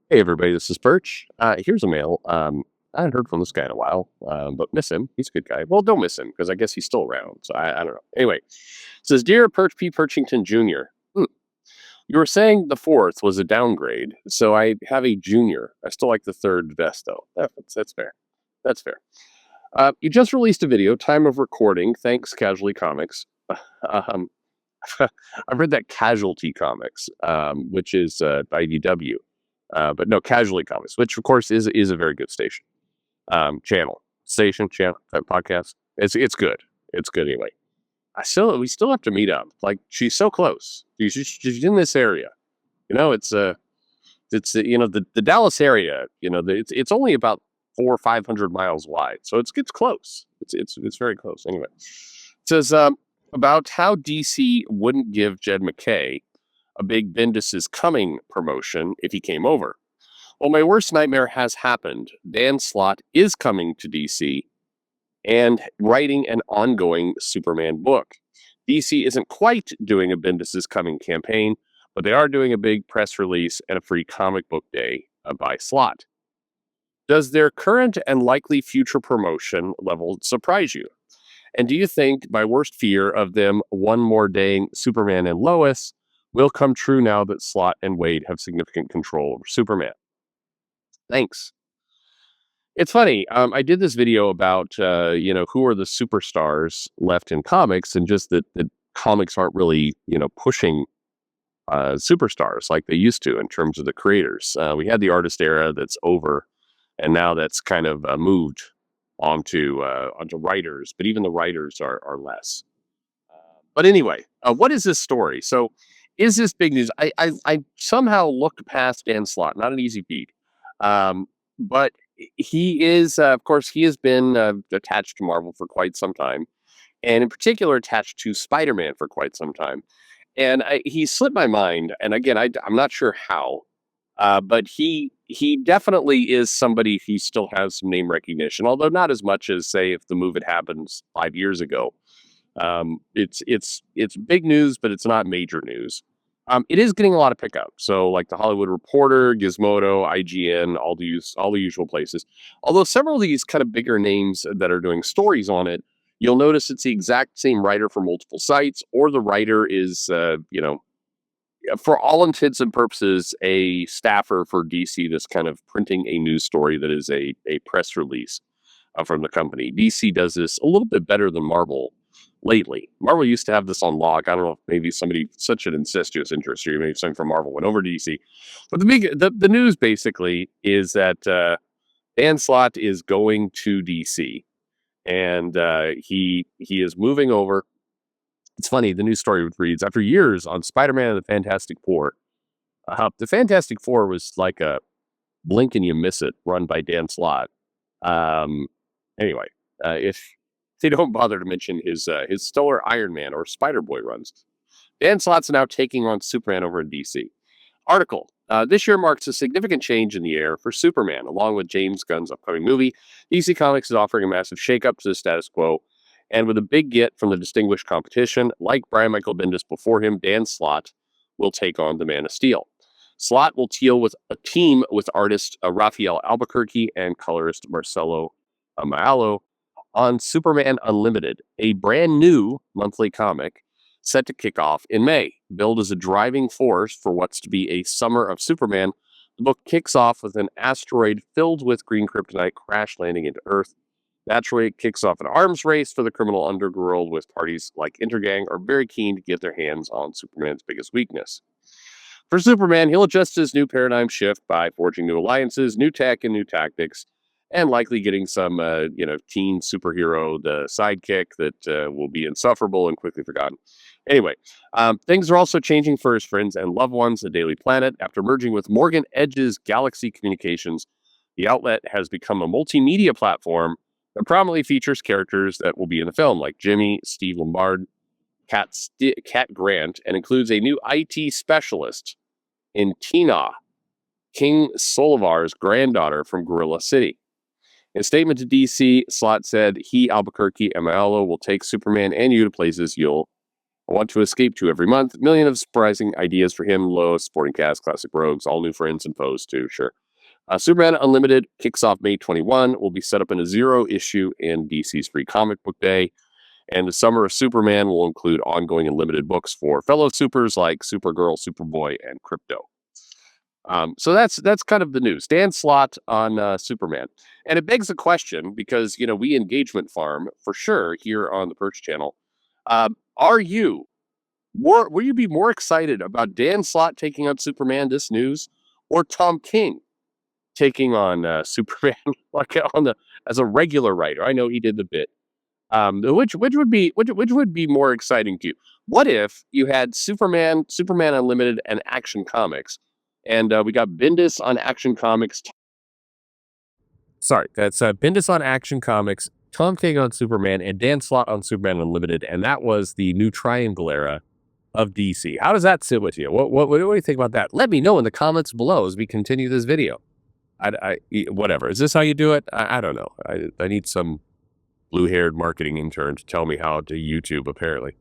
Hey everybody, this is Perch. Here's a mail. I haven't heard from this guy in a while, but miss him. He's a good guy. Well, don't miss him because I guess he's still around. So I don't know. Anyway, it says, "Dear Perch P. Perchington Jr., you were saying the fourth was a downgrade, so I have a junior. I still like the third best, though. That's fair. That's fair. You just released a video, time of recording. Thanks, Casualty Comics. Um, I've read that Casualty Comics, which is IDW. But no, Casually Comics, which of course is a very good channel, podcast. It's good. It's good anyway. We still have to meet up. Like she's so close. She's in this area. The Dallas area. It's only about 400 or 500 miles wide, so it's close. It's very close. Anyway, it says about how DC wouldn't give Jed McKay a big Bendis is coming promotion if he came over. Well, my worst nightmare has happened. Dan Slott is coming to DC and writing an ongoing Superman book. DC isn't quite doing a Bendis is coming campaign, but they are doing a big press release and a free comic book day by Slott. Does their current and likely future promotion level surprise you? And do you think my worst fear of them one more daying Superman and Lois will come true now that Slott and Wade have significant control over Superman? Thanks. It's funny. I did this video about who are the superstars left in comics, and just that comics aren't really pushing superstars like they used to in terms of the creators. We had the artist era that's over, and now that's kind of moved onto writers. But even the writers are less. But anyway, what is this story? So, is this big news? I somehow looked past Dan Slott. Not an easy feat, but he is, of course, he has been attached to Marvel for quite some time, and in particular attached to Spider-Man for quite some time. And he slipped my mind. And again, I'm not sure how, but he definitely is somebody who still has some name recognition, although not as much as say if the move had happened 5 years ago. It's big news, but it's not major news. It is getting a lot of pickup. So, like the Hollywood Reporter, Gizmodo, IGN, all the usual places. Although several of these kind of bigger names that are doing stories on it, you'll notice it's the exact same writer for multiple sites, or the writer is, for all intents and purposes, a staffer for DC that's kind of printing a news story that is a press release from the company. DC does this a little bit better than Marvel lately. Marvel used to have this on log. I don't know if maybe somebody such an incestuous interest, or maybe something from Marvel went over to DC. But the news basically is that Dan Slott is going to DC, and he is moving over. It's funny. The news story reads: after years on Spider-Man and the Fantastic Four, the Fantastic Four was like a blink and you miss it, run by Dan Slott. Anyway, if they don't bother to mention his stellar Iron Man or Spider Boy runs, Dan Slott's now taking on Superman over in DC. Article. This year marks a significant change in the air for Superman. Along with James Gunn's upcoming movie, DC Comics is offering a massive shakeup to the status quo. And with a big get from the distinguished competition, like Brian Michael Bendis before him, Dan Slott will take on the Man of Steel. Slott will team with artist Raphael Albuquerque and colorist Marcelo Maalo on Superman Unlimited, a brand new monthly comic set to kick off in May. Billed as a driving force for what's to be a summer of Superman, the book kicks off with an asteroid filled with green kryptonite crash landing into Earth. Naturally, it kicks off an arms race for the criminal underworld, with parties like Intergang are very keen to get their hands on Superman's biggest weakness. For Superman, he'll adjust his new paradigm shift by forging new alliances, new tech, and new tactics, and likely getting some, teen superhero, the sidekick that will be insufferable and quickly forgotten. Anyway, things are also changing for his friends and loved ones at Daily Planet. After merging with Morgan Edge's Galaxy Communications, the outlet has become a multimedia platform that prominently features characters that will be in the film, like Jimmy, Steve Lombard, Cat Grant, and includes a new IT specialist in Tina, King Solivar's granddaughter from Gorilla City. In a statement to DC, Slott said he, Albuquerque, and Maalo will take Superman and you to places you'll I want to escape to every month. Million of surprising ideas for him. Low sporting cast, classic rogues, all new friends and foes too. Sure. Superman Unlimited kicks off May 21. Will be set up in a zero issue in DC's Free Comic Book Day. And the Summer of Superman will include ongoing and limited books for fellow supers like Supergirl, Superboy, and Crypto. So that's kind of the news. Dan Slott on Superman, and it begs the question because we engagement farm for sure here on the Perch channel. Are you more? Will you be more excited about Dan Slott taking on Superman? This news, or Tom King taking on Superman like on the as a regular writer? I know he did the bit. Which would be more exciting to you? What if you had Superman Unlimited, and Action Comics, and we got Bendis on Action Comics. Sorry, that's Bendis on Action Comics, Tom King on Superman, and Dan Slott on Superman Unlimited, and that was the new triangle era of DC. How does that sit with you? What do you think about that? Let me know in the comments below as we continue this video. Whatever. Is this how you do it? I don't know. I need some blue-haired marketing intern to tell me how to YouTube, apparently.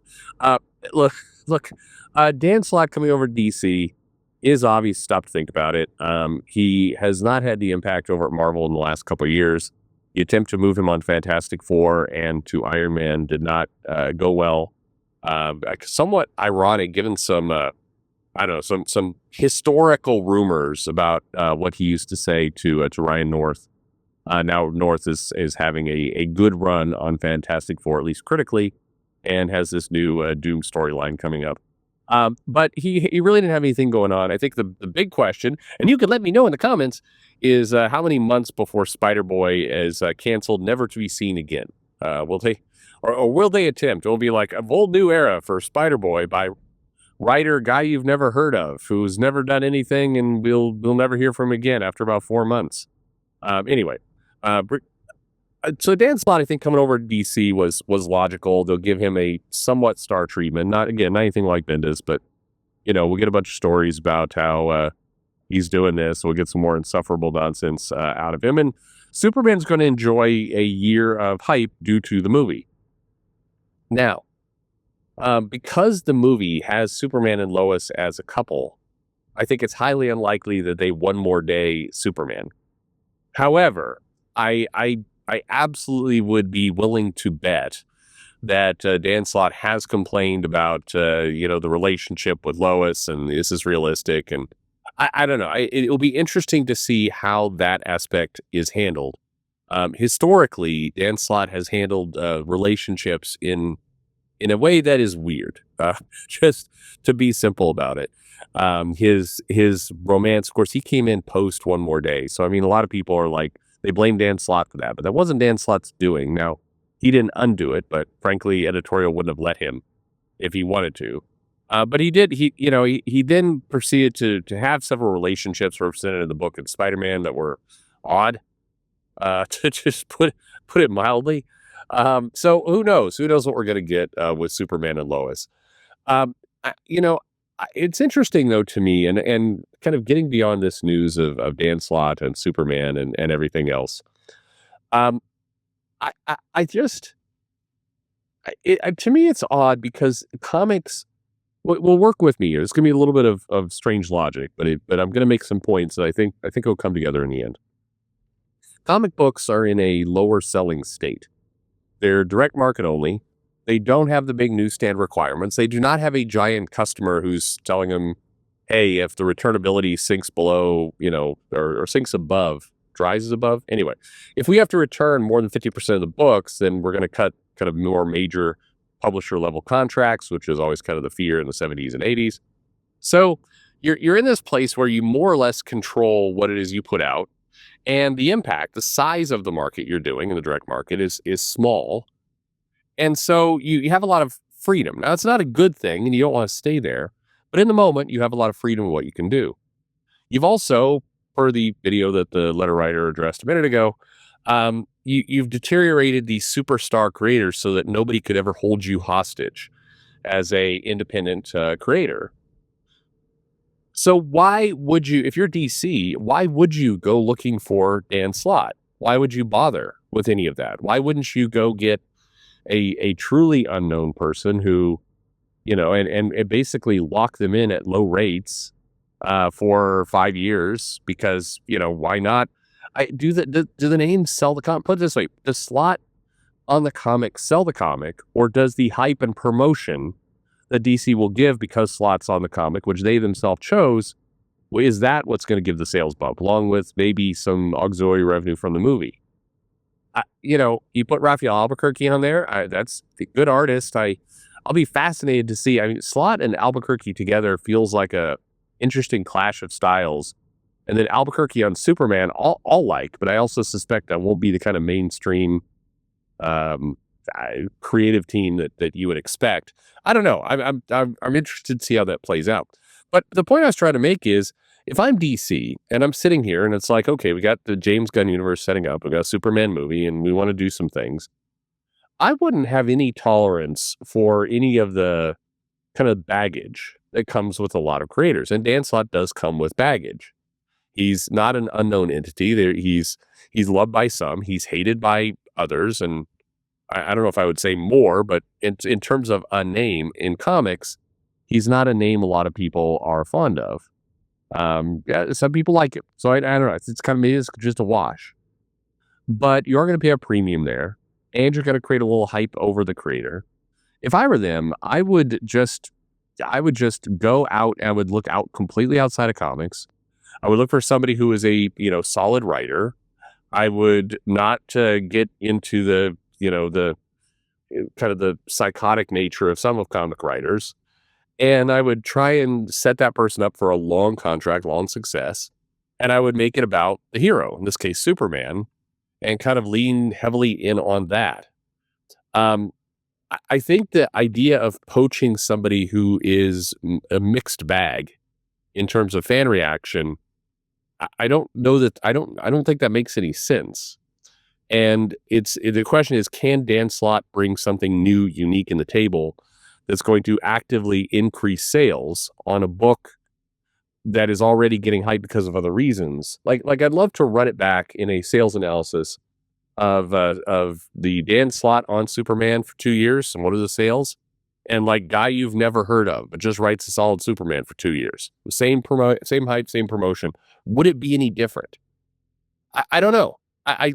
Look, Dan Slott coming over to DC is obvious stuff to think about it. He has not had the impact over at Marvel in the last couple of years. The attempt to move him on Fantastic Four and to Iron Man did not go well. Somewhat ironic, given some some historical rumors about what he used to say to Ryan North. Now North is having a good run on Fantastic Four, at least critically, and has this new Doom storyline coming up. But he really didn't have anything going on. I think the big question, and you could let me know in the comments, is how many months before Spider-Boy is canceled, never to be seen again? Will they, or will they attempt? It will be like a whole new era for Spider-Boy by writer guy you've never heard of, who's never done anything, and we'll never hear from him again after about 4 months. Anyway. So Dan Slott, I think, coming over to DC was logical. They'll give him a somewhat star treatment. Not anything like Bendis, but we'll get a bunch of stories about how he's doing this. We'll get some more insufferable nonsense out of him, and Superman's going to enjoy a year of hype due to the movie. Now, because the movie has Superman and Lois as a couple, I think it's highly unlikely that they one more day Superman. However, I absolutely would be willing to bet that Dan Slott has complained about the relationship with Lois, and this is realistic. And I don't know. It'll be interesting to see how that aspect is handled. Historically, Dan Slott has handled relationships in a way that is weird. Just to be simple about it. His romance, of course, he came in post One More Day. So I mean, a lot of people are like, they blame Dan Slott for that, but that wasn't Dan Slott's doing. Now, he didn't undo it, but frankly, editorial wouldn't have let him if he wanted to. But he did. He then proceeded to have several relationships represented in the book of Spider-Man that were odd, to just put it mildly. So who knows? Who knows what we're gonna get with Superman and Lois? It's interesting though to me, and kind of getting beyond this news of Dan Slott and Superman and everything else. To me, it's odd because comics will work with me here. It's gonna be a little bit of strange logic, but I'm gonna make some points that I think will come together in the end. Comic books are in a lower selling state. They're direct market only. They don't have the big newsstand requirements. They do not have a giant customer who's telling them, hey, if the returnability sinks below, or sinks above, rises above. Anyway, if we have to return more than 50% of the books, then we're going to cut kind of more major publisher level contracts, which is always kind of the fear in the 70s and 80s. So you're in this place where you more or less control what it is you put out, and the impact, the size of the market you're doing in the direct market is small. And so you have a lot of freedom. Now, it's not a good thing, and you don't want to stay there. But in the moment, you have a lot of freedom in what you can do. You've also, per the video that the letter writer addressed a minute ago, you've deteriorated these superstar creators so that nobody could ever hold you hostage as a independent creator. So why would you, if you're DC, why would you go looking for Dan Slott? Why would you bother with any of that? Why wouldn't you go get a truly unknown person who and basically lock them in at low rates for 5 years because why not? Do the names sell the comic? Put it this way: does Slott on the comic sell the comic, or does the hype and promotion that DC will give because Slott's on the comic, which they themselves chose, is that what's going to give the sales bump, along with maybe some auxiliary revenue from the movie? You put Raphael Albuquerque on there. That's a good artist. I'll be fascinated to see. I mean, Slott and Albuquerque together feels like a interesting clash of styles. And then Albuquerque on Superman, I'll like, but I also suspect that won't be the kind of mainstream um, creative team that you would expect. I don't know. I'm interested to see how that plays out. But the point I was trying to make is, if I'm DC and I'm sitting here and it's like, okay, we got the James Gunn universe setting up, we got a Superman movie, and we want to do some things. I wouldn't have any tolerance for any of the kind of baggage that comes with a lot of creators. And Dan Slott does come with baggage. He's not an unknown entity. He's loved by some, he's hated by others, and I don't know if I would say more, but in terms of a name in comics, he's not a name a lot of people are fond of. Yeah, some people like it, so I don't know. It's kind of, maybe it's just a wash, but you're going to pay a premium there, and you're going to create a little hype over the creator. If I were them, I would just go out and I would look out completely outside of comics. I would look for somebody who is a solid writer. I would not get into the kind of the psychotic nature of some of comic writers. And I would try and set that person up for a long contract, long success. And I would make it about the hero, in this case, Superman, and kind of lean heavily in on that. Um, I think the idea of poaching somebody who is a mixed bag in terms of fan reaction, I don't know that I don't think that makes any sense. And the question is, can Dan Slott bring something new, unique in the table that's going to actively increase sales on a book that is already getting hyped because of other reasons? Like I'd love to run it back in a sales analysis of the Dan Slott on Superman for 2 years, and what are the sales? And like, guy you've never heard of, but just writes a solid Superman for 2 years. Same hype, same promotion. Would it be any different? I don't know.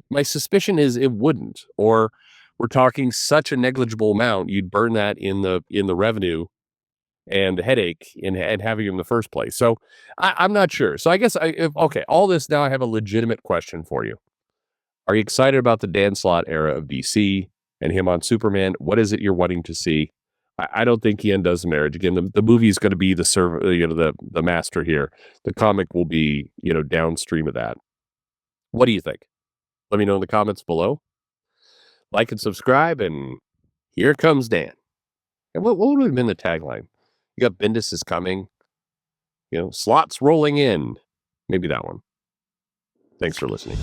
My suspicion is it wouldn't. Or we're talking such a negligible amount, you'd burn that in the revenue and the headache and having it in the first place. So I'm not sure. So I guess okay, all this, now I have a legitimate question for you. Are you excited about the Dan Slott era of DC and him on Superman? What is it you're wanting to see? I don't think he undoes the marriage. Again, the movie is going to be the master here. The comic will be downstream of that. What do you think? Let me know in the comments below. Like and subscribe, and here comes Dan. And what would have been the tagline? You got Bendis is coming. Slott's rolling in. Maybe that one. Thanks for listening.